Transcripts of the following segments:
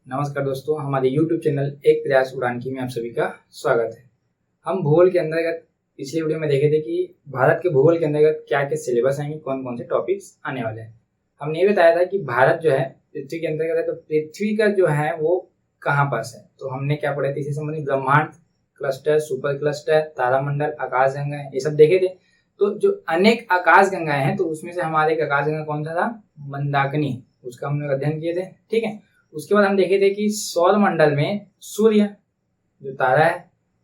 नमस्कार दोस्तों, हमारे YouTube चैनल एक प्रयास उड़ान की में आप सभी का स्वागत है। हम भूगोल के अंतर्गत पिछले वीडियो में देखे थे कि भारत के भूगोल के अंतर्गत क्या क्या सिलेबस आएंगे, कौन कौन से टॉपिक्स आने वाले हैं। हमने ये बताया था कि भारत जो है पृथ्वी के अंतर्गत है, तो पृथ्वी का जो है वो कहाँ पास है। तो हमने क्या पढ़ा था इससे संबंधित ब्रह्मांड, क्लस्टर, सुपर क्लस्टर, तारामंडल, आकाश गंगाएं, ये सब देखे थे। तो जो अनेक आकाश गंगाएं हैं तो उसमें से हमारे एक आकाश गंगा कौन सा था, मंदाकिनी, उसका हमने अध्ययन किए थे। ठीक है, उसके बाद हम देखे थे कि सौर मंडल में सूर्य जो तारा है,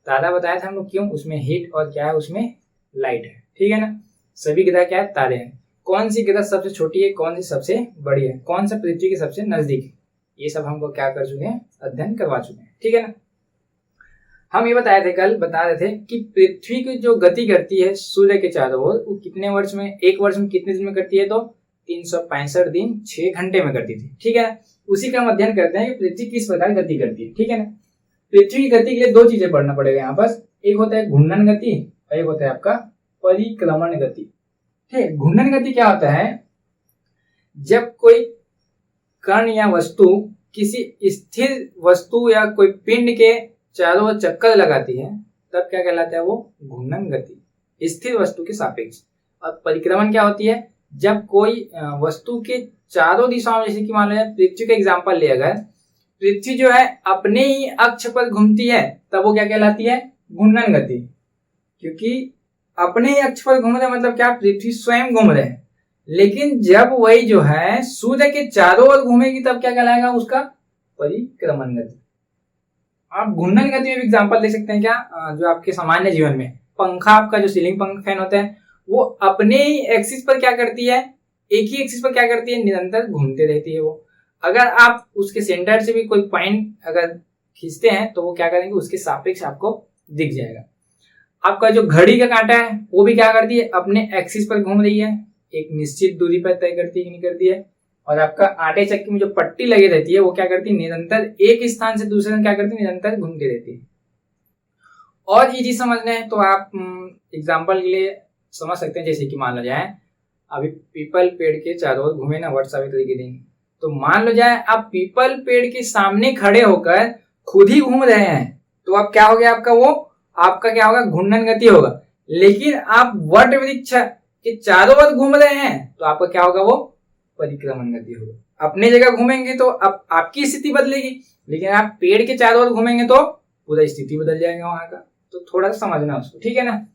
तारा बताया था हम लोग क्यों, उसमें हीट और क्या है, उसमें लाइट है। ठीक है ना। सभी ग्रह क्या है, तारे हैं। कौन सी ग्रह सबसे छोटी है, कौन सी सबसे बड़ी है, कौन सा पृथ्वी के सबसे नजदीक है, ये सब हमको क्या कर चुके हैं, अध्ययन करवा चुके हैं। ठीक है ना। हम ये बताए थे, कल बता रहे थे कि पृथ्वी की जो गति करती है सूर्य के चारों ओर, वो कितने वर्ष में, एक वर्ष में कितने दिन में करती है, तो 365 दिन 6 घंटे में करती थी। ठीक है ना। उसी का हम अध्ययन करते हैं कि पृथ्वी किस प्रकार गति करती है। ठीक है ना। पृथ्वी की गति के लिए दो चीजें पढ़ना पड़ेगा यहाँ पर, एक होता है घूर्णन गति और एक होता है आपका परिक्रमण गति। ठीक है, घूर्णन गति क्या होता है, जब कोई कण या वस्तु किसी स्थिर वस्तु या कोई पिंड के चारों ओर चक्कर लगाती है, तब क्या कहलाता है, वो घूर्णन गति, स्थिर वस्तु के सापेक्ष। और परिक्रमण क्या होती है, जब कोई वस्तु के चारों दिशाओं, जैसे कि मान लो पृथ्वी का एग्जांपल लिया गया, पृथ्वी जो है अपने ही अक्ष पर घूमती है, तब वो क्या कहलाती है, घूर्णन गति। क्योंकि अपने ही अक्ष पर घूम रहे मतलब क्या, पृथ्वी स्वयं घूम रहे हैं। लेकिन जब वही जो है सूर्य के चारों ओर घूमेगी तब क्या कहलाएगा, उसका परिक्रमण गति। आप घूर्णन गति में एग्जांपल दे सकते हैं क्या, जो आपके सामान्य जीवन में पंखा, आपका जो सीलिंग पंखा फैन होता है, वो अपने ही एक्सिस पर क्या करती है, एक ही एक्सिस पर क्या करती है, निरंतर घूमते रहती है वो। अगर आप उसके सेंटर से भी कोई पॉइंट अगर खींचते हैं तो वो क्या करेंगे, उसके सापेक्ष आपको दिख जाएगा। आपका जो घड़ी का कांटा है वो भी क्या करती है, अपने एक्सिस पर घूम रही है, एक निश्चित दूरी पर तय करती है कि नहीं करती है। और आपका आटे चक्की में जो पट्टी लगी रहती है वो क्या करती है, निरंतर एक स्थान से दूसरे स्थान क्या करती है, निरंतर घूमती रहती है। और इजी समझना है तो आप एग्जाम्पल के लिए समझ सकते हैं, जैसे कि मान लो जाए अभी पीपल पेड़ के चारों ओर घूमे ना, वट सावित्री के दिन, तो मान लो जाए आप पीपल पेड़ के सामने खड़े होकर खुद ही घूम रहे हैं, तो अब क्या हो गया आपका, वो आपका क्या होगा, घूर्णन गति होगा। लेकिन आप वट वृक्ष के चारों ओर घूम रहे हैं तो आपका क्या होगा, वो परिक्रमण गति होगा। अपने जगह घूमेंगे तो अब आपकी स्थिति बदलेगी, लेकिन आप पेड़ के चारों ओर घूमेंगे तो पूरा स्थिति बदल जाएगा वहां का। तो थोड़ा सा समझना उसको। ठीक है ना।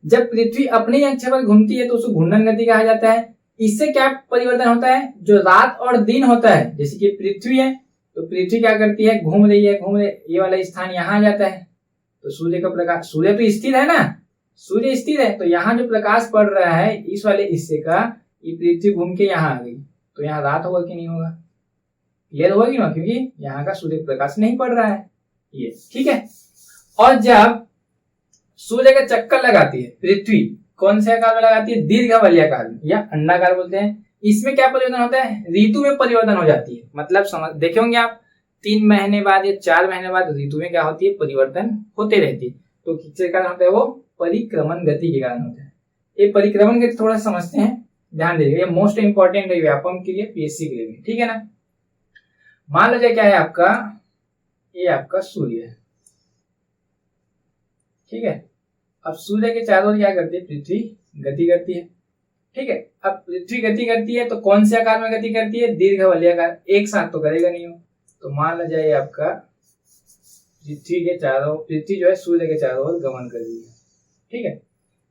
जब पृथ्वी अपने अक्ष पर घूमती है तो उसको घूर्णन गति कहा जाता है। इससे क्या परिवर्तन होता है, जो रात और दिन होता है, जैसे कि पृथ्वी है तो पृथ्वी क्या करती है, घूम रही है, ये वाला स्थान यहाँ आ जाता है, तो सूर्य का प्रकाश, सूर्य तो स्थिर है ना, सूर्य स्थिर है, तो यहाँ जो प्रकाश पड़ रहा है इस वाले हिस्से का, ये पृथ्वी घूम के यहाँ आ गई, तो यहाँ रात होगा कि नहीं होगा, क्लियर होगा कि ना, क्योंकि यहाँ का सूर्य प्रकाश नहीं पड़ रहा है ये। ठीक है। और जब सूर्य का चक्कर लगाती है पृथ्वी, कौन से आकार में लगाती है, दीर्घवलयाकार या अंडाकार बोलते हैं। इसमें क्या परिवर्तन होता है, ऋतु में परिवर्तन हो जाती है। मतलब समझ देखे होंगे आप, 3 महीने बाद या 4 महीने बाद ऋतु में क्या होती है, परिवर्तन होते रहती है। तो किसके कारण होता है, वो परिक्रमण गति के कारण होता है। ये परिक्रमण गति थोड़ा समझते हैं, ध्यान दीजिए, ये मोस्ट इंपॉर्टेंट है व्यापम के लिए, पीएससी के लिए भी। ठीक है ना। मान लो क्या है आपका, ये आपका सूर्य है। ठीक है। अब सूर्य के चारों ओर क्या करती है, पृथ्वी गति करती है। ठीक है। अब पृथ्वी गति करती है तो कौन से आकार में गति करती है, दीर्घवलयाकार, एक साथ तो करेगा नहीं हो। तो मान लो जाए आपका पृथ्वी जो है सूर्य के चारों ओर गमन कर रही है। ठीक है।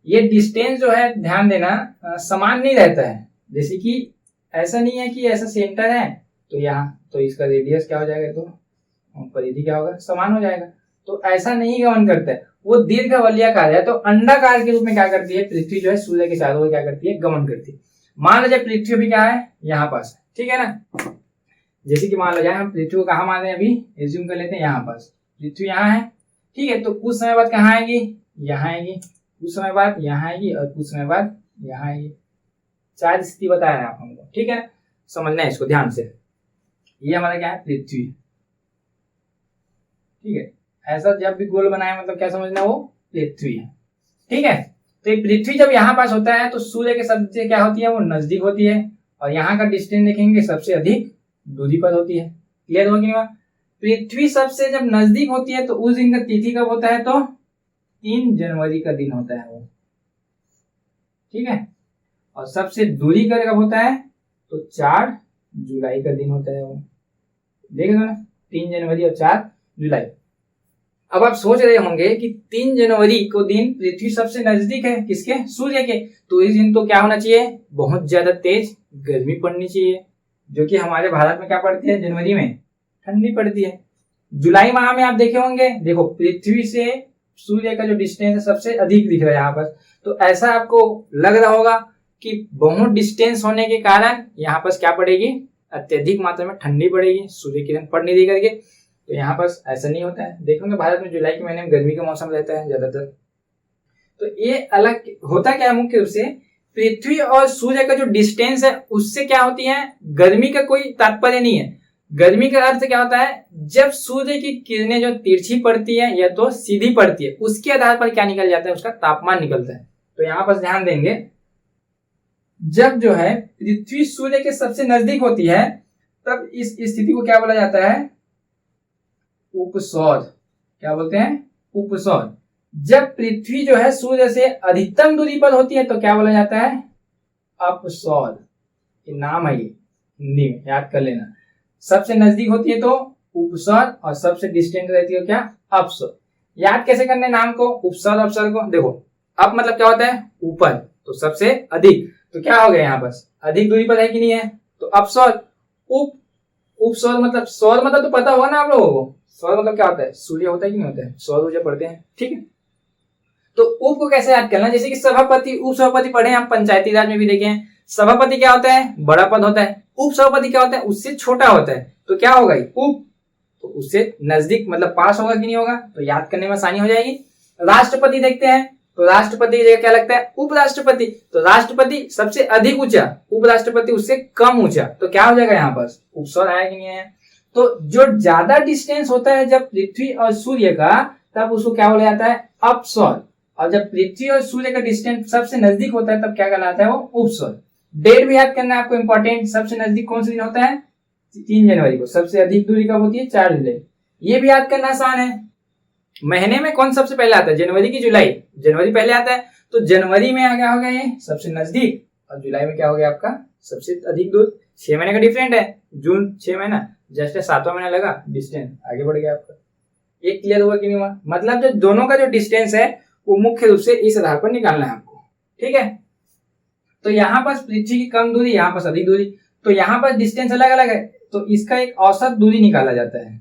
ये डिस्टेंस जो है, ध्यान देना, समान नहीं रहता है। जैसे कि ऐसा नहीं है कि ऐसा सेंटर है तो यहाँ, तो इसका रेडियस क्या हो जाएगा, तो परिधि क्या होगा, समान हो जाएगा। तो ऐसा नहीं गमन करता है, वो दीर्घवलयाकार है। तो अंडाकार के रूप में क्या करती है, पृथ्वी जो है सूर्य के चारों ओर क्या करती है, गमन करती है। मान लो जाए पृथ्वी भी क्या है, यहाँ पास है। ठीक है ना। जैसे कि मान लो जाए हम पृथ्वी को कहाँ मान रहे हैं, अभी एज्यूम कर लेते हैं यहाँ पास, पृथ्वी यहाँ है। ठीक है। तो कुछ समय बाद कहाँ आएगी, यहाँ आएगी, कुछ समय बाद यहाँ आएगी और कुछ समय बाद यहाँ आएगी। 4 स्थिति बताया है आप हमको। ठीक है। समझना है इसको ध्यान से। ये हमारा क्या है, पृथ्वी। ठीक है। ऐसा जब भी गोल बनाए मतलब क्या समझना, वो पृथ्वी है। ठीक है। तो ये पृथ्वी जब यहाँ पास होता है तो सूर्य के सबसे क्या होती है, वो नजदीक होती है। और यहाँ का डिस्टेंस देखेंगे सबसे अधिक दूरी पर होती है। क्लियर हुआ कि नहीं हुआ? पृथ्वी सबसे जब नजदीक होती है तो उस दिन का तिथि कब होता है? तो 3 जनवरी का दिन होता है वो, ठीक है। और सबसे दूरी का कब होता है? तो 4 जुलाई का दिन होता है वो, देख लो ना, 3 जनवरी और 4 जुलाई। अब आप सोच रहे होंगे कि 3 जनवरी को दिन पृथ्वी सबसे नजदीक है किसके? सूर्य के। तो इस दिन तो क्या होना चाहिए? बहुत ज्यादा तेज गर्मी पड़नी चाहिए, जो कि हमारे भारत में क्या पड़ती है? जनवरी में ठंडी पड़ती है। जुलाई माह में आप देखे होंगे, देखो पृथ्वी से सूर्य का जो डिस्टेंस है सबसे अधिक दिख रहा है यहाँ पर। तो ऐसा आपको लग रहा होगा कि बहुत डिस्टेंस होने के कारण यहाँ पर क्या पड़ेगी? अत्यधिक मात्रा में ठंडी पड़ेगी, सूर्य किरण पड़ नहीं दे करके। तो यहाँ पर ऐसा नहीं होता है। देखोगे भारत में जुलाई के महीने में गर्मी का मौसम रहता है ज्यादातर। तो ये अलग होता क्या है? मुख्य रूप से पृथ्वी और सूर्य का जो डिस्टेंस है उससे क्या होती है? गर्मी का कोई तात्पर्य नहीं है। गर्मी का अर्थ क्या होता है? जब सूर्य की किरणें जो तिरछी पड़ती है या तो सीधी पड़ती है, उसके आधार पर क्या निकल जाता है? उसका तापमान निकलता है। तो यहाँ पर ध्यान देंगे, जब जो है पृथ्वी सूर्य के सबसे नजदीक होती है तब इस स्थिति को क्या बोला जाता है? उपसौर। क्या बोलते हैं? उपसौर। जब पृथ्वी जो है सूर्य से अधिकतम दूरी पर होती है तो क्या बोला जाता है? अपसौर। ये नाम है, ये हिंदी में याद कर लेना। सबसे नजदीक होती है तो उपसौर और सबसे डिस्टेंट रहती है क्या? अपसौर। याद कैसे करने नाम को, उपसौर अपसौर को? देखो अप मतलब क्या होता है? ऊपर, तो सबसे अधिक। तो क्या हो गया यहाँ पर? अधिक दूरी पर है कि नहीं है? तो अपसौर। उपसौर मतलब, सौर मतलब तो पता होगा ना आप लोगों को। सौर मतलब क्या होता है? सूर्य होता है कि नहीं होता है? सौर ऊर्जा पढ़ते हैं, ठीक है। तो उप को कैसे याद करना? जैसे कि सभापति, उप सभापति पढ़े हम, पंचायती राज में भी देखे हैं। सभापति क्या होता है? बड़ा पद होता है। उप सभापति क्या होता है? उससे छोटा होता है। तो क्या होगा? उप, तो उससे नजदीक मतलब पास होगा कि नहीं होगा? तो याद करने में आसानी हो जाएगी। राष्ट्रपति देखते हैं, तो राष्ट्रपति की जगह क्या लगता है? उपराष्ट्रपति। तो राष्ट्रपति सबसे अधिक ऊंचा, उपराष्ट्रपति उससे कम ऊंचा। तो क्या हो जाएगा यहाँ पर? उपसौर आया कि नहीं आया? तो जो ज्यादा डिस्टेंस होता है जब पृथ्वी और सूर्य का, तब उसको क्या बोला जाता है? अपसौर। और जब पृथ्वी और सूर्य का डिस्टेंस सबसे नजदीक होता है तब क्या कहलाता है? वो उपसौर। डेट भी याद करना है आपको, इंपॉर्टेंट। सबसे नजदीक कौन सा दिन होता है? 3 जनवरी को। सबसे अधिक दूरी कब होती है? 4 जुलाई। ये भी याद करना आसान है। महीने में कौन सबसे पहले आता है? जनवरी की जुलाई? जनवरी पहले आता है। तो जनवरी में आ गया हो गया ये सबसे नजदीक, और जुलाई में क्या हो गया आपका? सबसे अधिक दूर। 6 महीने का डिफरेंट है। जून 6 महीना, जस्ट 7वां महीना लगा, डिस्टेंस आगे बढ़ गया आपका। एक क्लियर हुआ कि नहीं हुआ? मतलब जो दोनों का जो डिस्टेंस है वो मुख्य रूप से इस आधार पर निकालना है आपको, ठीक है। तो यहाँ पर पृथ्वी की कम दूरी, यहाँ पर अधिक दूरी, तो यहाँ पर डिस्टेंस अलग अलग है, तो इसका एक औसत दूरी निकाला जाता है।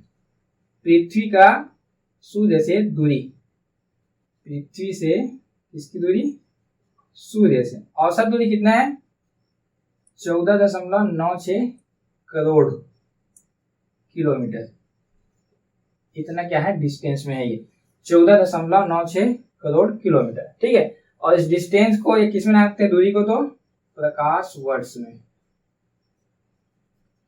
पृथ्वी का सूर्य से दूरी, पृथ्वी से किसकी दूरी? सूर्य से। औसत दूरी कितना है? 14.96 करोड़ किलोमीटर। इतना क्या है? डिस्टेंस में है ये 14.96 करोड़ किलोमीटर, ठीक है। और इस डिस्टेंस को ये किस में नापते हैं? दूरी को तो प्रकाश वर्ष में।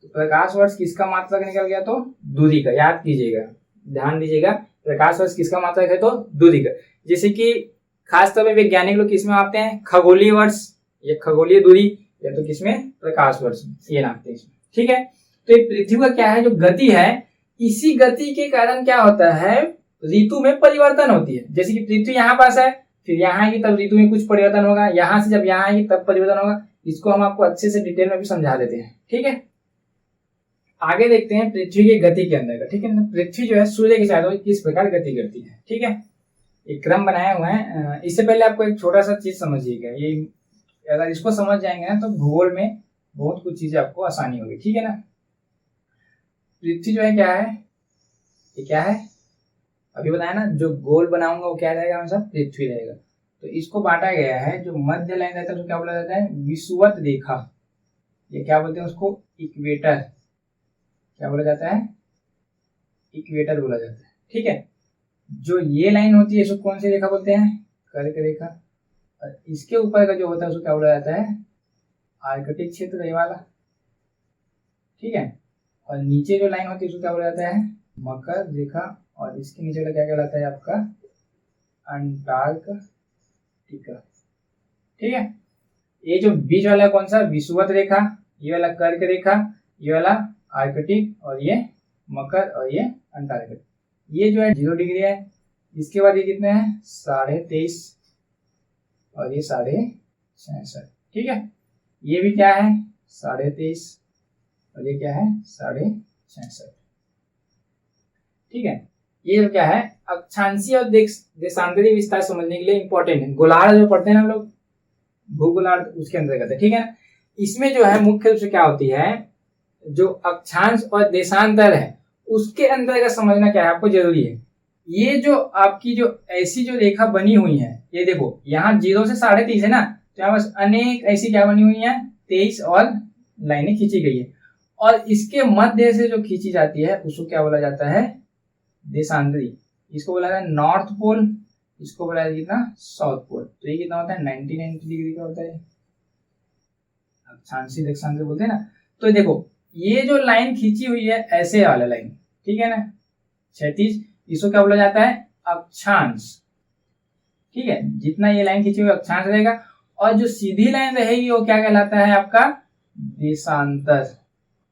तो प्रकाश वर्ष किसका मात्रक निकल गया? तो दूरी का। याद कीजिएगा, ध्यान दीजिएगा, प्रकाश वर्ष किसका मात्रक है? तो दूरी का। जैसे कि खासतौर पर वैज्ञानिक लोग किसमें मापते हैं? खगोलीय वर्ष या खगोलीय दूरी, या तो किसमें? प्रकाश वर्ष में, ये नापते हैं इसमें, ठीक है। तो पृथ्वी का क्या है? जो गति है, इसी गति के कारण क्या होता है? ऋतु में परिवर्तन होती है। जैसे कि पृथ्वी यहाँ पास है, फिर यहाँ आएगी तब ऋतु में कुछ परिवर्तन होगा, यहाँ से जब यहाँ आएगी तब परिवर्तन होगा। इसको हम आपको अच्छे से डिटेल में भी समझा देते हैं, ठीक है। आगे देखते हैं पृथ्वी की गति के अंदर का, ठीक है ना। पृथ्वी जो है सूर्य के साथ किस प्रकार गति करती है, ठीक है। एक क्रम बनाया हुआ है। इससे पहले आपको एक छोटा सा चीज समझिएगा, ये अगर इसको समझ जाएंगे ना तो भूगोल में बहुत कुछ चीजें आपको आसानी होगी, ठीक है ना। पृथ्वी जो है क्या है? ये क्या है? अभी बताया ना, जो गोल बनाऊंगा वो क्या रहेगा? हमेशा पृथ्वी रहेगा। तो इसको बांटा गया है, जो मध्य लाइन रहता है तो क्या बोला जाता है? विषुवत रेखा। ये क्या बोलते हैं उसको? इक्वेटर। क्या बोला जाता है? इक्वेटर बोला जाता है, ठीक है। जो ये लाइन होती है इसको कौन सी रेखा बोलते हैं? कर्क रेखा। और इसके ऊपर का जो होता है उसको क्या बोला जाता है? आर्कटिक क्षेत्र, ये वाला, ठीक है। और नीचे जो लाइन होती है उसको क्या बोला जाता है? मकर रेखा। और इसके नीचे का क्या कहलाता है आपका? अंटार्कटिका, ठीक है। ये जो बीच वाला कौन सा? विषुवत रेखा। ये वाला कर्क रेखा, ये वाला आर्कटिक, और ये मकर और ये अंटार्कटिका। ये जो है 0 डिग्री है। इसके बाद ये कितने हैं 23.5 और ये 66.5। ठीक है, ये भी क्या है 23.5 और ये क्या है 66.5। ठीक है, ये जो क्या है अक्षांशीय और देशांतरीय विस्तार समझने के लिए इंपॉर्टेंट है। गोलार्ध जो पढ़ते हैं ना हम लोग, भूगोलार्ध, उसके अंतर्गत है। ठीक है, इसमें जो है मुख्य रूप से क्या होती है, जो अक्षांश और देशांतर है उसके अंतर्गत समझना क्या है आपको जरूरी है। ये जो आपकी जो ऐसी जो रेखा बनी हुई है, ये देखो यहाँ 0 से 23.5 है ना, तो यहाँ बस अनेक ऐसी क्या बनी हुई है 23 और लाइनें खींची गई है, और इसके मध्य से जो खींची जाती है उसको क्या बोला जाता है देशांतरी। इसको बोला जाता है नॉर्थ पोल, इसको बोला जाता है कितना साउथ पोल। तो ये कितना होता है 90 डिग्री का होता है, अक्षांशी देशांतरी बोलते हैं ना। तो देखो ये जो लाइन खींची हुई है ऐसे वाला लाइन, ठीक है ना 36, इसको क्या बोला जाता है अक्षांश। ठीक है, जितना ये लाइन खींची हुई अक्षांश रहेगा, और जो सीधी लाइन रहेगी वो क्या कहलाता है आपका देशांतर,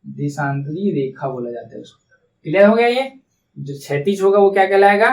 देशांतरी रेखा बोला जाता है उसको। क्लियर हो गया, ये जो 36 होगा वो क्या कहलाएगा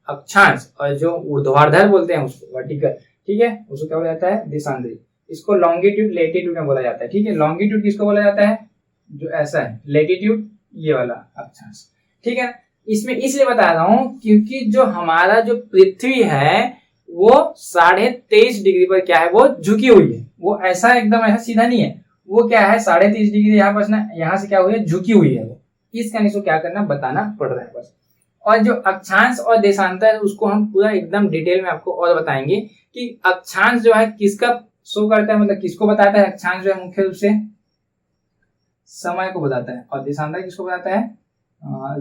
अक्षांश, और जो ऊर्ध्वाधर बोलते हैं उसको वर्टिकल, ठीक है, उसको क्या बोला जाता है देशांतरी। इसको लॉन्गिट्यूड लेटीट्यूड में बोला जाता है। ठीक है, लॉन्गिट्यूड किसको बोला जाता है जो ऐसा है, लेटीट्यूड ये वाला अक्षांश। ठीक है, इसमें इसलिए बता रहा हूं क्योंकि जो हमारा जो पृथ्वी है वो 23.5 डिग्री पर क्या है वो झुकी हुई है, वो ऐसा एकदम ऐसा सीधा नहीं है, वो क्या है 23.5 डिग्री यहाँ पर ना, यहाँ से क्या हुई है झुकी हुई है वो। इस कारण को क्या करना बताना पड़ रहा है बस। और जो अक्षांश और देशांतर है उसको हम पूरा एकदम डिटेल में आपको और बताएंगे कि अक्षांश जो है किसका शो करता है, मतलब किसको बताता है। अक्षांश जो है मुख्य रूप से समय को बताता है, और देशांतर किसको बताता है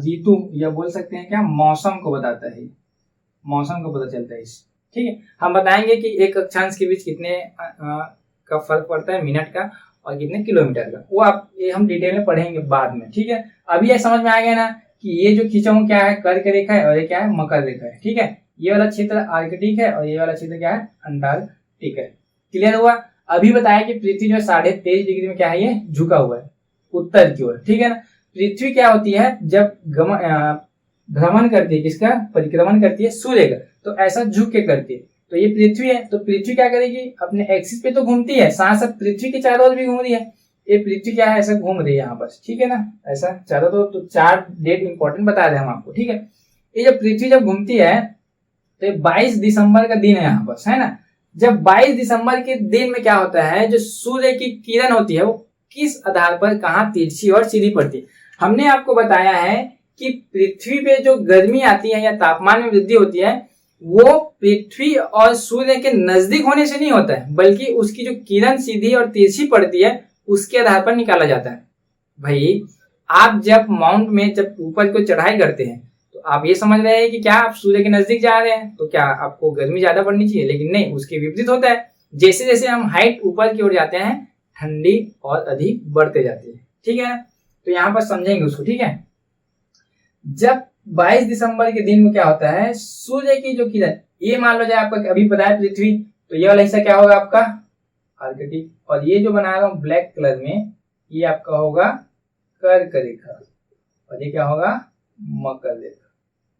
ऋतु, या बोल सकते हैं क्या मौसम को बताता है, मौसम को पता चलता है इस। ठीक है, हम बताएंगे कि एक अक्षांश के बीच कितने का फर्क पड़ता है मिनट का और कितने किलोमीटर का, वो आप ये हम डिटेल में पढ़ेंगे बाद में। ठीक है, अभी ये समझ में आ गया ना कि ये जो खींचा हूं क्या है कर्क रेखा है और ये क्या है मकर रेखा है। ठीक है, ये वाला क्षेत्र आर्कटिक है और ये वाला क्षेत्र क्या है अंटार्कटिक है। क्लियर हुआ। अभी बताया कि पृथ्वी जो 23.5 डिग्री में क्या है ये झुका हुआ है उत्तर की ओर। ठीक है ना, पृथ्वी क्या होती है जब भ्रमण करती है, किसका परिक्रमण करती है सूर्य का, तो ऐसा झुक के करती है। तो ये पृथ्वी है, तो पृथ्वी क्या करेगी अपने एक्सिस पे तो घूमती है, साथ साथ पृथ्वी के चारों ओर भी घूम रही है। ये पृथ्वी क्या है ऐसा घूम रही है यहाँ पर, ठीक है ना, ऐसा चारों तो 4 डेट इंपॉर्टेंट बता रहे हैं हम आपको। ठीक है, ये जब पृथ्वी जब घूमती है तो 22 दिसंबर का दिन है यहाँ पर, है ना। जब 22 दिसंबर के दिन में क्या होता है, जो सूर्य की किरण होती है वो किस आधार पर कहाँ तिरछी और सीधी पड़ती है। हमने आपको बताया है कि पृथ्वी पे जो गर्मी आती है या तापमान में वृद्धि होती है वो पृथ्वी और सूर्य के नजदीक होने से नहीं होता है, बल्कि उसकी जो किरण सीधी और तिरछी पड़ती है उसके आधार पर निकाला जाता है। भाई आप जब माउंट में जब ऊपर को चढ़ाई करते हैं तो आप ये समझ रहे हैं कि क्या आप सूर्य के नजदीक जा रहे हैं तो क्या आपको गर्मी ज्यादा पड़नी चाहिए, लेकिन नहीं, उसके विपरीत होता है। जैसे जैसे हम हाइट ऊपर की ओर जाते हैं ठंडी और अधिक बढ़ते जाती है। ठीक है, तो यहाँ पर समझेंगे उसको। ठीक है, जब 22 दिसंबर के दिन में क्या होता है, सूर्य की जो किरण, ये मान लो जाए आपका अभी पता है पृथ्वी, तो ये वाला हिस्सा क्या होगा आपका आर्कटिक, और ये जो बना रहा हूं ब्लैक कलर में ये आपका होगा कर्क रेखा, और ये क्या होगा मकर रेखा।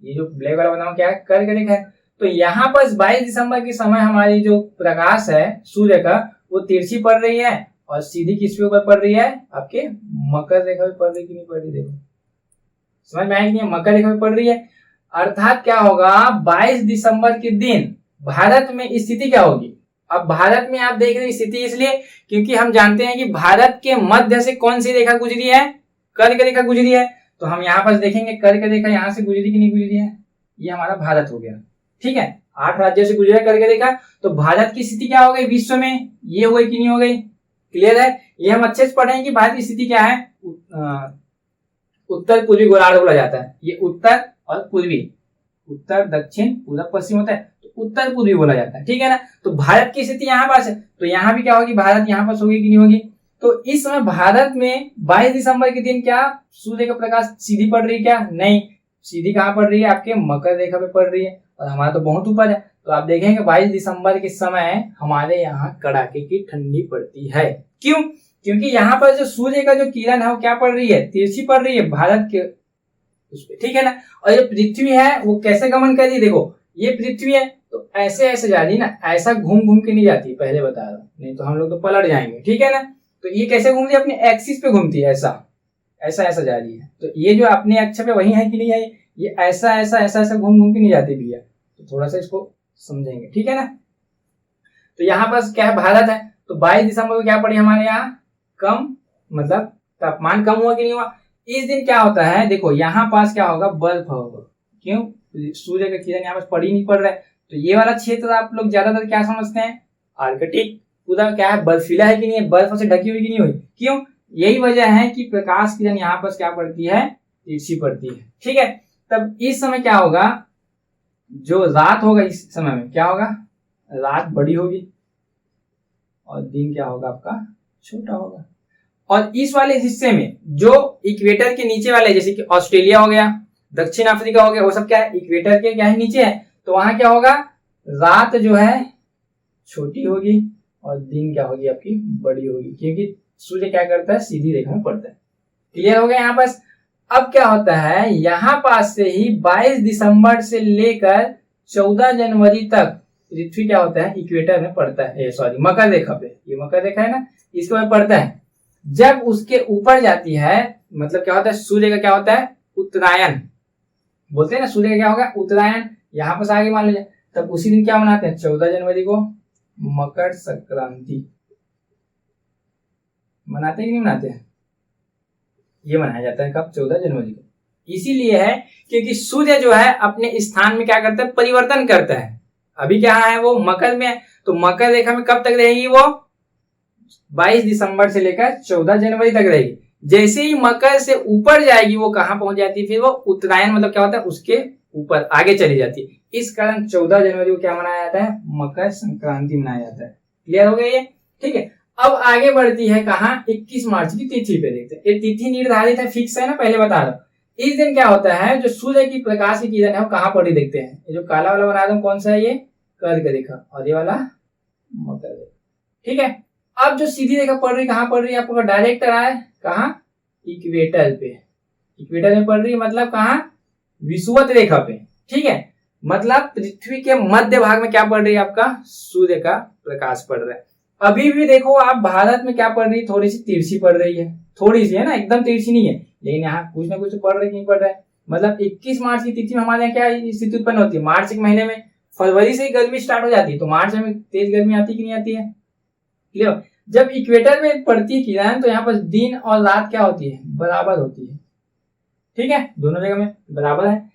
ये जो ब्लैक वाला बना क्या है कर्क रेखा है। तो यहाँ पर 22 दिसंबर के समय हमारी जो प्रकाश है सूर्य का वो तिरछी पड़ रही है और सीधी किसके ऊपर पड़ रही है, आपके मकर रेखा पे पड़ रही कि नहीं पड़ रही, देखो समझ में आएगी, मकर रेखा पे पड़ रही है। अर्थात क्या होगा 22 दिसंबर के दिन भारत में स्थिति क्या होगी। अब भारत में आप देख रहे हैं स्थिति इसलिए क्योंकि हम जानते हैं कि भारत के मध्य से कौन सी रेखा गुजरी है, कर्क रेखा गुजरी है। तो हम यहाँ पर देखेंगे कर्क रेखा यहाँ से गुजरी कि नहीं गुजरी है, ये हमारा भारत हो गया। ठीक है, 8 राज्यों से गुजरा कर्क रेखा, तो भारत की स्थिति क्या हो गई विश्व में, ये हो गई कि नहीं हो गई। क्लियर है, ये हम अच्छे से पढ़ेंगे कि भारत की स्थिति क्या है। उत्तर पूर्वी गोलार्ध बोला जाता है, ये उत्तर और पूर्वी, उत्तर दक्षिण पूरब पश्चिम होता है, तो उत्तर पूर्वी बोला जाता है। ठीक है ना, तो भारत की स्थिति यहाँ पास है, तो यहाँ भी क्या होगी भारत यहाँ पास होगी कि नहीं होगी। तो इस समय भारत में 22 दिसंबर के दिन क्या सूर्य का प्रकाश सीधी पड़ रही है क्या, नहीं, सीधी कहाँ पड़ रही है आपके मकर रेखा पे पड़ रही है, और हमारा तो बहुत ऊपर है। तो आप देखेंगे 22 दिसंबर के समय हमारे यहाँ कड़ाके की ठंडी पड़ती है। क्यों, क्योंकि यहाँ पर जो सूर्य का जो किरण है वो क्या पड़ रही है तिरछी पड़ रही है भारत के उस पे, ठीक है ना। और ये पृथ्वी है वो कैसे गमन कर रही है, देखो ये पृथ्वी है तो ऐसे ऐसे जा रही ना, ऐसा घूम घूम के नहीं जाती, पहले बता रहा हूं, नहीं तो हम लोग तो पलट जाएंगे, ठीक है ना। तो ये कैसे घूम रही है, अपने एक्सिस पे घूमती है, ऐसा ऐसा ऐसा जा रही है। तो ये जो अपने अक्ष पे वही है कि नहीं है, ये ऐसा ऐसा ऐसा ऐसा घूम घूम के नहीं जाती भैया, तो थोड़ा सा इसको समझेंगे, ठीक है ना। तो यहाँ पर क्या है, भारत है, तो 22 दिसंबर को क्या पड़ी हमारे यहाँ, कम, मतलब तापमान कम हुआ कि नहीं हुआ। इस दिन क्या होता है, देखो यहाँ पास क्या होगा, बर्फ होगा, क्यों, सूर्य का किरण यहाँ पास पड़ ही नहीं पड़ रहा है। तो ये वाला क्षेत्र आप लोग ज्यादातर क्या समझते हैं, आर्कटिक, पूरा क्या है, बर्फीला है कि नहीं है, बर्फ से ढकी हुई कि नहीं हुई, क्यों, यही वजह है कि प्रकाश किरण यहाँ पर क्या पड़ती है, तिरछी पड़ती है, ठीक है। तब इस समय क्या होगा, जो रात होगा इस समय में क्या होगा, रात बड़ी होगी और दिन क्या होगा आपका, छोटा होगा। और इस वाले हिस्से में जो इक्वेटर के नीचे वाले, जैसे कि ऑस्ट्रेलिया हो गया, दक्षिण अफ्रीका हो गया, वो सब क्या है, इक्वेटर के क्या है, नीचे है, तो वहां क्या होगा, रात जो है छोटी होगी और दिन क्या होगी आपकी, बड़ी होगी, क्योंकि सूर्य क्या करता है, सीधी रेखा में पड़ता है। क्लियर हो गया यहाँ पास। अब क्या होता है, यहाँ पास से ही 22 दिसंबर से लेकर 14 जनवरी तक पृथ्वी क्या होता है, इक्वेटर में पड़ता है, सॉरी मकर रेखा पे, ये मकर रेखा है ना, इसके ऊपर पड़ता है। जब उसके ऊपर जाती है, मतलब क्या होता है, सूर्य का क्या होता है, उत्तरायण बोलते हैं ना, सूर्य का क्या होगा, उत्तरायण, यहाँ पर आगे मान लीजिए, तब उसी दिन क्या मनाते हैं, 14 जनवरी को मकर संक्रांति मनाते हैं कि नहीं मनाते हैं, ये मनाया जाता है कब, 14 जनवरी को। इसीलिए है क्योंकि सूर्य जो है अपने स्थान में क्या करता है, परिवर्तन करता है। अभी क्या है, वो मकर में है, तो मकर रेखा में कब तक रहेगी वो, 22 दिसंबर से लेकर 14 जनवरी तक रहेगी। जैसे ही मकर से ऊपर जाएगी वो कहां पहुंच जाती है, फिर वो उत्तरायण, मतलब क्या होता है, उसके ऊपर आगे चली जाती है। इस कारण 14 जनवरी को क्या मनाया जाता है, मकर संक्रांति मनाया जाता है। क्लियर हो गया ये, ठीक है। अब आगे बढ़ती है कहां, 21 मार्च की तिथि पे देखते हैं। ये तिथि निर्धारित है, फिक्स है ना, पहले बता रहा हूं। इस दिन क्या होता है, जो सूर्य की प्रकाश की किरण है वो कहां पड़ी देखते हैं। ये जो काला वाला बना दूं कौन सा है, ये कर्क रेखा, और ये वाला मकर रेखा, ठीक है। अब जो सीधी रेखा पड़ रही कहां पड़ रही है, आपको डायरेक्ट आ रहा है कहां, इक्वेटर पे, इक्वेटर में पड़ रही है, मतलब कहां, विषुवत रेखा पे, ठीक है। मतलब पृथ्वी के मध्य भाग में क्या पड़ रही है, आपका सूर्य का प्रकाश पड़ रहा है। अभी भी देखो आप, भारत में क्या पड़ रही है, थोड़ी सी तिरछी पड़ रही है, थोड़ी सी है ना, एकदम तिरछी नहीं है, लेकिन यहाँ कुछ ना कुछ पड़ रही नहीं पड़ रहा है। मतलब 21 मार्च की तिथि में हमारे यहाँ क्या स्थिति उत्पन्न होती है, मार्च के महीने में, फरवरी से ही गर्मी स्टार्ट हो जाती है, तो मार्च में तेज गर्मी आती कि नहीं आती है। क्लियर, जब इक्वेटर में पड़ती है किरण तो यहाँ पर दिन और रात क्या होती है, बराबर होती है, ठीक है, दोनों जगह में बराबर है।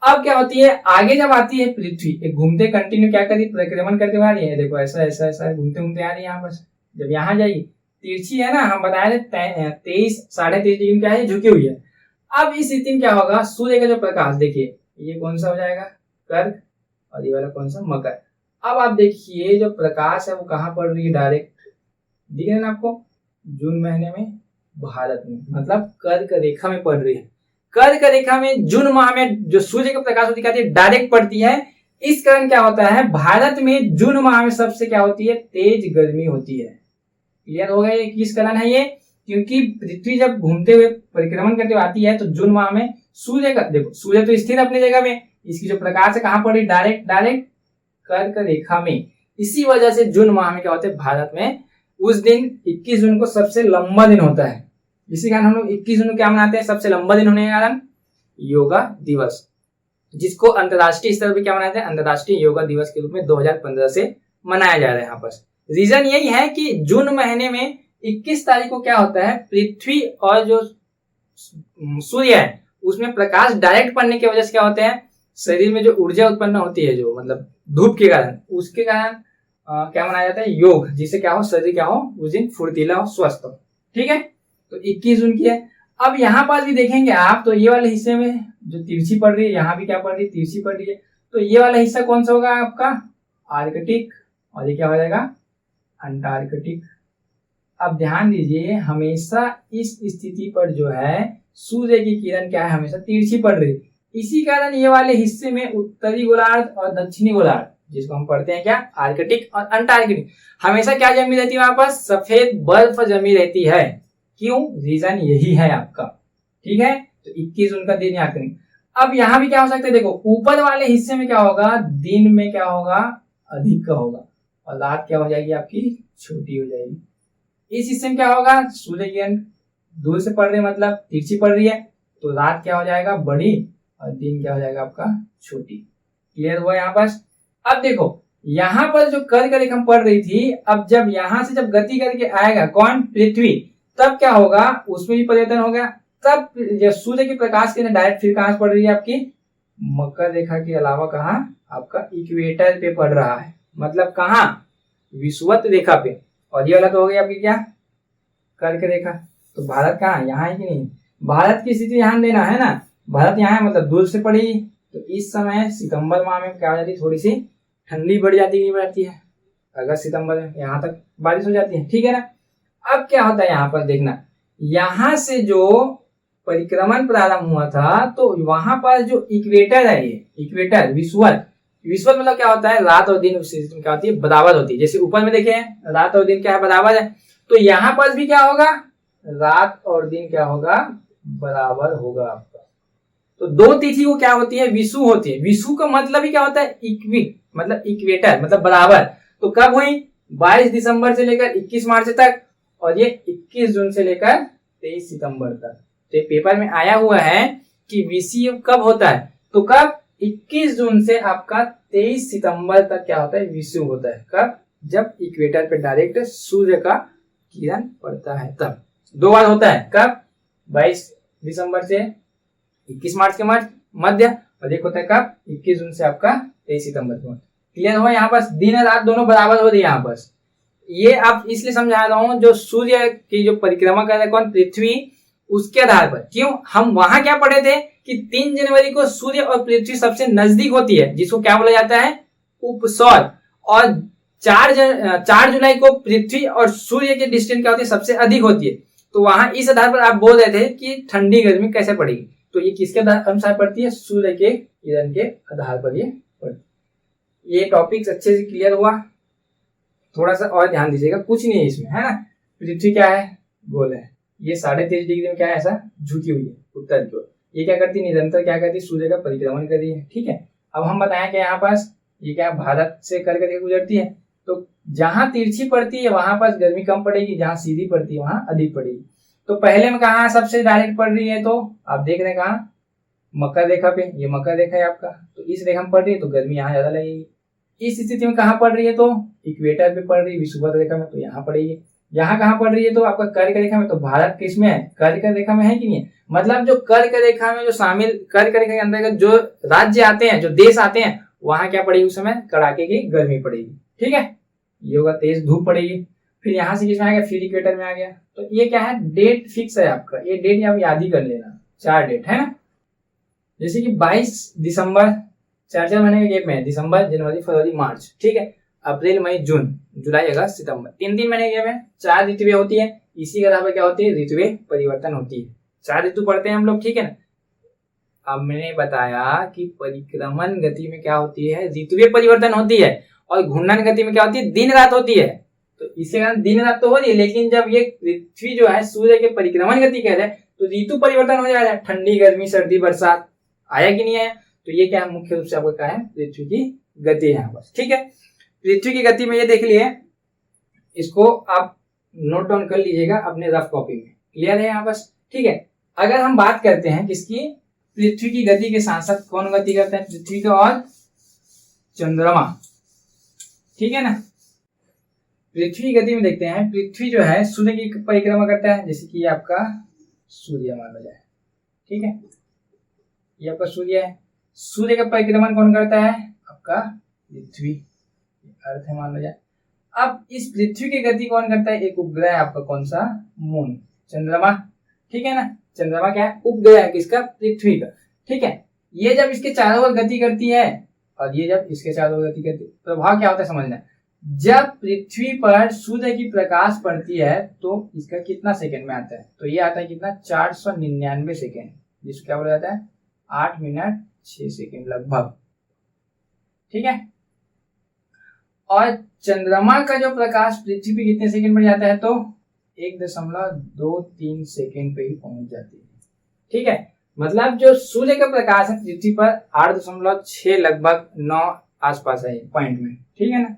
अब क्या होती है, आगे जब आती है पृथ्वी, एक घूमते कंटिन्यू क्या करी, परिक्रमण करते हुए आ रही है, देखो ऐसा ऐसा ऐसा घूमते घूमते आ रही है। यहाँ पर जब यहाँ जाएगी, तिरछी है ना, हम बताए थे 23 साढ़े 23 डिग्री क्या है, झुकी हुई है। अब इस स्थिति में क्या होगा, सूर्य का जो प्रकाश देखिए, ये कौन सा हो जाएगा, कर्क, और ये वाला कौन सा, मकर। अब आप देखिए जो प्रकाश है वो कहाँ पड़ रही है, डायरेक्ट दिख रहा है ना आपको, जून महीने में भारत में, मतलब कर्क रेखा में पड़ रही है। कर्क रेखा में जून माह में जो सूर्य का प्रकाश दिखाती है डायरेक्ट पड़ती है। इस कारण क्या होता है, भारत में जून माह में सबसे क्या होती है, तेज गर्मी होती है। क्लियर हो गया ये किस कारण है ये, क्योंकि पृथ्वी जब घूमते हुए परिक्रमण करते हुए आती है तो जून माह में सूर्य का, देखो सूर्य तो स्थिर अपनी जगह में, इसकी जो प्रकाश है कहां पड़ी, डायरेक्ट डायरेक्ट कर्क रेखा में। इसी वजह से जून माह में क्या होता है, भारत में उस दिन 21 जून को सबसे लंबा दिन होता है। इसी कारण हम लोग 21 जून को क्या मनाते हैं, सबसे लंबा दिन होने के कारण योगा दिवस, जिसको अंतरराष्ट्रीय स्तर पर क्या मनाते हैं, अंतरराष्ट्रीय योगा दिवस के रूप में 2015 से मनाया जा रहा है। यहाँ पर रीजन यही है कि जून महीने में 21 तारीख को क्या होता है, पृथ्वी और जो सूर्य है उसमें प्रकाश डायरेक्ट पड़ने की वजह से क्या होते हैं, शरीर में जो ऊर्जा उत्पन्न होती है, जो मतलब धूप के कारण, उसके कारण क्या मनाया जाता है, योग, जिससे क्या हो, शरीर क्या हो उस दिन फुर्तीला हो, स्वस्थ हो। ठीक है, तो 21 जून की है। अब यहाँ पास भी देखेंगे आप तो ये वाले हिस्से में जो तिरछी पड़ रही है, यहाँ भी क्या पड़ रही है, तिरछी पड़ रही है, तो ये वाला हिस्सा कौन सा होगा आपका, आर्कटिक, और ये क्या हो जाएगा, अंटार्कटिक। अब ध्यान दीजिए, हमेशा इस स्थिति पर जो है सूर्य की किरण क्या है, हमेशा तिरछी पड़ रही है। इसी कारण ये वाले हिस्से में उत्तरी गोलार्ध और दक्षिणी गोलार्ध, जिसको हम पढ़ते हैं क्या, आर्कटिक और अंटार्कटिक, हमेशा क्या जमी रहती है, वहां पर सफेद बर्फ जमी रहती है। क्यों, रीजन यही है आपका। ठीक है, तो 21 जून का दिन याद करेंगे। अब यहाँ भी क्या हो सकता है, देखो ऊपर वाले हिस्से में क्या होगा, दिन में क्या होगा, अधिक का होगा, और रात क्या हो जाएगी आपकी, छोटी हो जाएगी। इस हिस्से में क्या होगा, सूर्य किरण दूर से पड़ रही है, मतलब तिरछी पड़ रही है, तो रात क्या हो जाएगा, बड़ी, और दिन क्या हो जाएगा आपका, छोटी। क्लियर हुआ यहाँ पर। अब देखो यहाँ पर जो कर्क रेखा पड़ रही थी, अब जब यहाँ से जब गति करके आएगा कौन, पृथ्वी, तब क्या होगा, उसमें भी परिवर्तन हो गया। तब सूर्य के प्रकाश के डायरेक्ट फिर कहां पड़ रही है आपकी, मकर रेखा के अलावा कहा, आपका इक्वेटर पे पड़ रहा है, मतलब कहा, विषुवत रेखा पे। और ये वाला तो हो गया आपकी क्या, कर्क रेखा। तो भारत कहाँ, यहाँ है कि नहीं, भारत की स्थिति ध्यान देना है ना, भारत यहाँ है, मतलब दूर से पड़ी। तो इस समय सितंबर माह में क्या हो जाती है, थोड़ी सी ठंडी बढ़ जाती है, नहीं बढ़ती है, अगस्त सितंबर में यहाँ तक बारिश हो जाती है, ठीक है ना। अब क्या होता है यहाँ पर देखना, यहाँ से जो परिक्रमण प्रारंभ हुआ था, तो वहां पर जो इक्वेटर है, ये इक्वेटर विषुवत, विषुवत मतलब क्या होता है, रात और दिन क्या होती है, बराबर होती है। जैसे ऊपर में देखे रात और दिन क्या है, बराबर है, तो यहाँ पर भी क्या होगा, रात और दिन क्या होगा, बराबर होगा आपका। तो दो तिथि को क्या होती है, विषु होती है। विषु का मतलब ही क्या होता है, मतलब इक्वेटर, मतलब बराबर। तो कब हुई, 22 दिसंबर से लेकर 21 मार्च तक, और ये 21 जून से लेकर 23 सितंबर तक। तो पेपर में आया हुआ है कि विषुव कब होता है, तो कब, 21 जून से आपका 23 सितंबर तक क्या होता है, विषुव होता है। कब, जब इक्वेटर पे डायरेक्ट सूर्य का किरण पड़ता है तब। दो बार होता है, कब, 22 दिसंबर से 21 मार्च के मध्य, और एक होता है कब, 21 जून से आपका 23 सितंबर के मध्य। क्लियर हुआ यहाँ पर, दिन और रात दोनों बराबर हो रही है यहाँ पर। ये आप इसलिए समझा रहा हूं, जो सूर्य की जो परिक्रमा कर रहा है कौन, पृथ्वी, उसके आधार पर। क्यों, हम वहां क्या पढ़े थे कि 3 जनवरी को सूर्य और पृथ्वी सबसे नजदीक होती है, जिसको क्या बोला जाता है, उपसौर। और 4 जुलाई को पृथ्वी और सूर्य के डिस्टेंस क्या होती है, सबसे अधिक होती है। तो वहां इस आधार पर आप बोल रहे थे कि ठंडी गर्मी कैसे पड़ेगी, तो ये किसके अनुसार पड़ती है, सूर्य के किरण के आधार पर ये पड़ती। ये टॉपिक्स अच्छे से क्लियर हुआ, थोड़ा सा और ध्यान दीजिएगा, कुछ नहीं है इसमें, है ना। पृथ्वी क्या है, गोल है, ये 23.5 डिग्री में क्या है, ऐसा झुकी हुई है उत्तर की ओर। ये क्या करती है, निरंतर क्या करती है, सूर्य का परिक्रमण कर रही है, ठीक है। अब हम बताएं कि यहाँ पास ये क्या भारत से करके गुजरती है, तो जहां तिरछी पड़ती है वहां पास गर्मी कम पड़ेगी, जहां सीधी पड़ती है वहां अधिक पड़ेगी। तो पहले में कहा सबसे डायरेक्ट पड़ रही है, तो आप देख रहे हैं कहा, मकर रेखा पे, ये मकर रेखा है आपका, तो इस रेखा में पड़ रही है तो गर्मी यहाँ ज्यादा लगेगी। इस स्थिति में कहाँ पड़ रही है, तो इक्वेटर पे पड़ रही है, विषुवत रेखा में, तो यहाँ पड़ेगी। यहाँ कहाँ पड़ रही है, तो आपका कर्क रेखा में, तो भारत किस में है, कर्क रेखा में है कि नहीं है। मतलब जो कर्क रेखा में जो शामिल, कर्क रेखा के अंतर्गत जो राज्य आते हैं, जो देश आते हैं, वहां क्या पड़ेगी उस समय, कड़ाके की गर्मी पड़ेगी, ठीक है। ये होगा तेज धूप पड़ेगी। फिर यहाँ से किसमें आ गया, फिर इक्वेटर में आ गया। तो ये क्या है, डेट फिक्स है आपका, ये डेट आप याद ही कर लेना, 4 डेट है ना। जैसे कि 22 दिसंबर, 4 महीने के गैप में है, दिसंबर, जनवरी, फरवरी, मार्च, ठीक है। अप्रैल, मई, जून, जुलाई, अगस्त, सितंबर, 3 महीने के गैप में 4 ऋतुएं होती है। इसी के आधार पर क्या होती है, ऋतुएं परिवर्तन होती है। 4 ऋतु पढ़ते हैं हम लोग, ठीक है ना। अब मैंने बताया कि परिक्रमण गति में क्या होती है, ऋतुएं परिवर्तन होती है, और घूर्णन गति में क्या होती है, दिन रात होती है। तो इसके कारण दिन रात तो हो रही है, लेकिन जब ये पृथ्वी जो है सूर्य के परिक्रमण गति कह रहे हैं, तो ऋतु परिवर्तन हो जाएगा, ठंडी, गर्मी, सर्दी, बरसात, आया कि नहीं आया। तो ये क्या मुख्य रूप से आपको क्या है, पृथ्वी की गति है यहाँ बस, ठीक है। पृथ्वी की गति में ये देख लिए, इसको आप नोट डाउन कर लीजिएगा अपने रफ कॉपी में, क्लियर है यहाँ बस, ठीक है। अगर हम बात करते हैं किसकी, पृथ्वी की गति के साथ साथ कौन गति करता है, पृथ्वी का और चंद्रमा, ठीक है ना। पृथ्वी की गति में देखते हैं, पृथ्वी जो है सूर्य की परिक्रमा करता है, जैसे कि आपका सूर्य माना जाए, ठीक है, ये आपका सूर्य है। सूर्य का परिक्रमण कौन करता है, आपका पृथ्वी, अर्थ है मान लो जाए। अब इस पृथ्वी की गति कौन करता है, एक उपग्रह है आपका, कौन सा, मून, चंद्रमा, ठीक है ना। चंद्रमा क्या है, उपग्रह है किसका, पृथ्वी का, ठीक है। ये जब इसके चारों ओर गति करती है, और ये जब इसके चारों ओर गति करती है, प्रभाव क्या होता है समझना। जब पृथ्वी पर सूर्य की प्रकाश पड़ती है, तो इसका कितना सेकंड में आता है, तो ये आता है कितना, 499 सेकंड, जिसको क्या बोला जाता है, 8 मिनट 6 सेकंड लगभग, ठीक है। और चंद्रमा का जो प्रकाश पृथ्वी पे कितने सेकंड में जाता है, तो 1.23 सेकंड पे ही पहुंच जाती है, ठीक है। मतलब जो सूर्य का प्रकाश है पृथ्वी पर 8.6 लगभग 9 आसपास है पॉइंट में, ठीक है ना।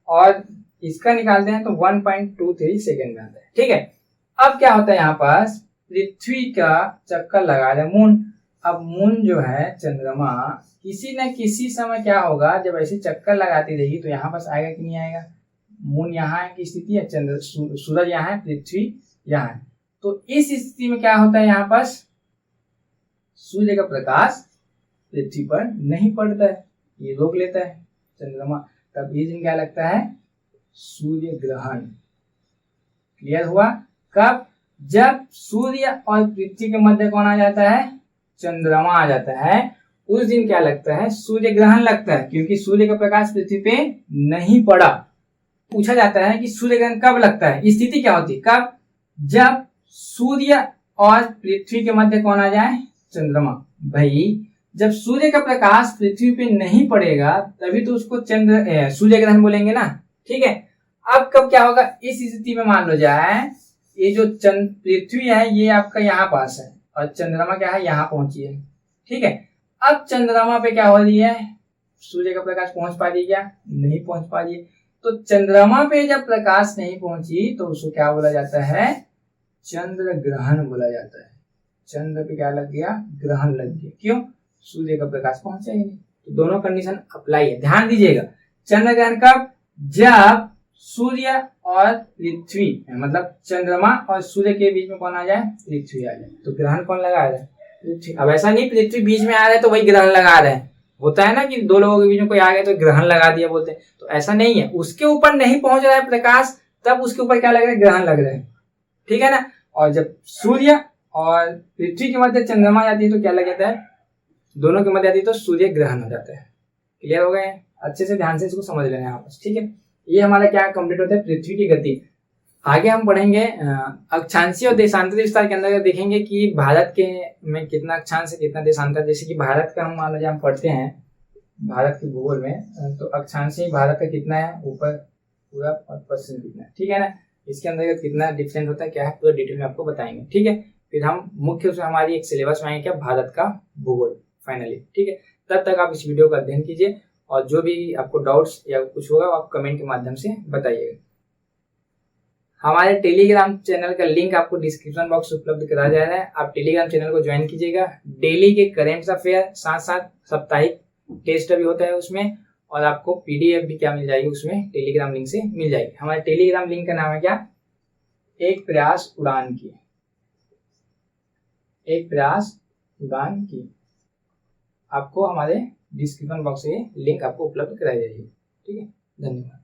और इसका निकालते हैं तो 1.23 सेकेंड में आता है, ठीक है। अब क्या होता है यहाँ पास, पृथ्वी का चक्कर लगा रहे मून। अब मून जो है चंद्रमा किसी न किसी समय क्या होगा, जब ऐसे चक्कर लगाती रहेगी तो यहाँ पास आएगा कि नहीं आएगा। मून यहाँ की स्थिति है, चंद्र सूरज यहाँ है, पृथ्वी यहाँ है। तो इस स्थिति में क्या होता है, यहाँ पास सूर्य का प्रकाश पृथ्वी पर नहीं पड़ता है, ये रोक लेता है चंद्रमा। तब ये दिन क्या लगता है, सूर्य ग्रहण। क्लियर हुआ। कब, जब सूर्य और पृथ्वी के मध्य कौन आ जाता है, चंद्रमा आ जाता है, उस दिन क्या लगता है, सूर्य ग्रहण लगता है, क्योंकि सूर्य का प्रकाश पृथ्वी पे नहीं पड़ा। पूछा जाता है कि सूर्य ग्रहण कब लगता है, स्थिति क्या होती है, कब, जब सूर्य और पृथ्वी के मध्य कौन आ जाए, चंद्रमा। भाई जब सूर्य का प्रकाश पृथ्वी पे नहीं पड़ेगा तभी तो उसको सूर्य ग्रहण बोलेंगे ना, ठीक है। अब कब क्या होगा, इस स्थिति में मान लो जाए ये जो पृथ्वी है ये आपका यहाँ पास है और चंद्रमा क्या है, यहाँ पहुंची है, ठीक है। अब चंद्रमा पे क्या हो रही है, सूर्य का प्रकाश पहुंच पा रही है क्या, नहीं पहुंच पा रही है। तो चंद्रमा पे जब प्रकाश नहीं पहुंची तो उसको क्या बोला जाता है, चंद्र ग्रहण बोला जाता है। चंद्र पे क्या लग गया, ग्रहण लग गया। क्यों, सूर्य का प्रकाश पहुंचा ही नहीं। तो दोनों कंडीशन अप्लाई है, ध्यान दीजिएगा। चंद्र ग्रहण कब, जब सूर्य और पृथ्वी मतलब चंद्रमा और सूर्य के बीच में कौन आ जाए, पृथ्वी आ जाए, तो ग्रहण कौन लगा रहा है, पृथ्वी। अब ऐसा नहीं पृथ्वी बीच में आ रहा है तो वही ग्रहण लगा रहे हैं, होता है ना कि दो लोगों के बीच में कोई आ गया तो ग्रहण लगा दिया बोलते हैं, तो ऐसा नहीं है। उसके ऊपर नहीं पहुंच रहा है प्रकाश, तब उसके ऊपर क्या लग रहा है, ग्रहण लग रहा है, ठीक है ना। और जब सूर्य और पृथ्वी के मध्य चंद्रमा जाती है तो क्या लग जाता है, दोनों के मध्य आती है तो सूर्य ग्रहण हो जाता है। क्लियर हो गए, अच्छे से ध्यान से इसको समझ लेना यहाँ पर, ठीक है। ये हमारा क्या कंप्लीट होता है, पृथ्वी की गति। आगे हम पढ़ेंगे अक्षांशीय और देशांतर विस्तार के अंदर देखेंगे कि भारत के में कितना अक्षांश है कितना देशांतर। जैसे कि भारत का हम मान लीजिए हम पढ़ते हैं भारत के भूगोल में, तो अक्षांशीय भारत का कितना है, ऊपर पूरा और पश्चिम कितना है, ठीक है ना। इसके अंदर कितना डिफरेंट होता है क्या है, पूरा डिटेल में आपको बताएंगे, ठीक है। फिर हम मुख्य रूप से हमारी एक सिलेबस में आएंगे क्या, भारत का भूगोल फाइनली, ठीक है। तब तक आप इस वीडियो का अध्ययन कीजिए और जो भी आपको डाउट्स या कुछ होगा आप कमेंट के माध्यम से बताइएगा। हमारे टेलीग्राम चैनल का लिंक आपको डिस्क्रिप्शन बॉक्स उपलब्ध करा जा रहा है, आप टेलीग्राम चैनल को ज्वाइन कीजिएगा। डेली के करेंट अफेयर साथ साथ साप्ताहिक टेस्ट भी होता है उसमें, और आपको पीडीएफ भी क्या मिल जाएगी उसमें, टेलीग्राम लिंक से मिल जाएगी। हमारे टेलीग्राम लिंक का नाम है क्या, एक प्रयास उड़ान की, एक प्रयास उड़ान की। आपको हमारे डिस्क्रिप्शन बॉक्स से लिंक आपको उपलब्ध कराई जाएगी, ठीक है। धन्यवाद।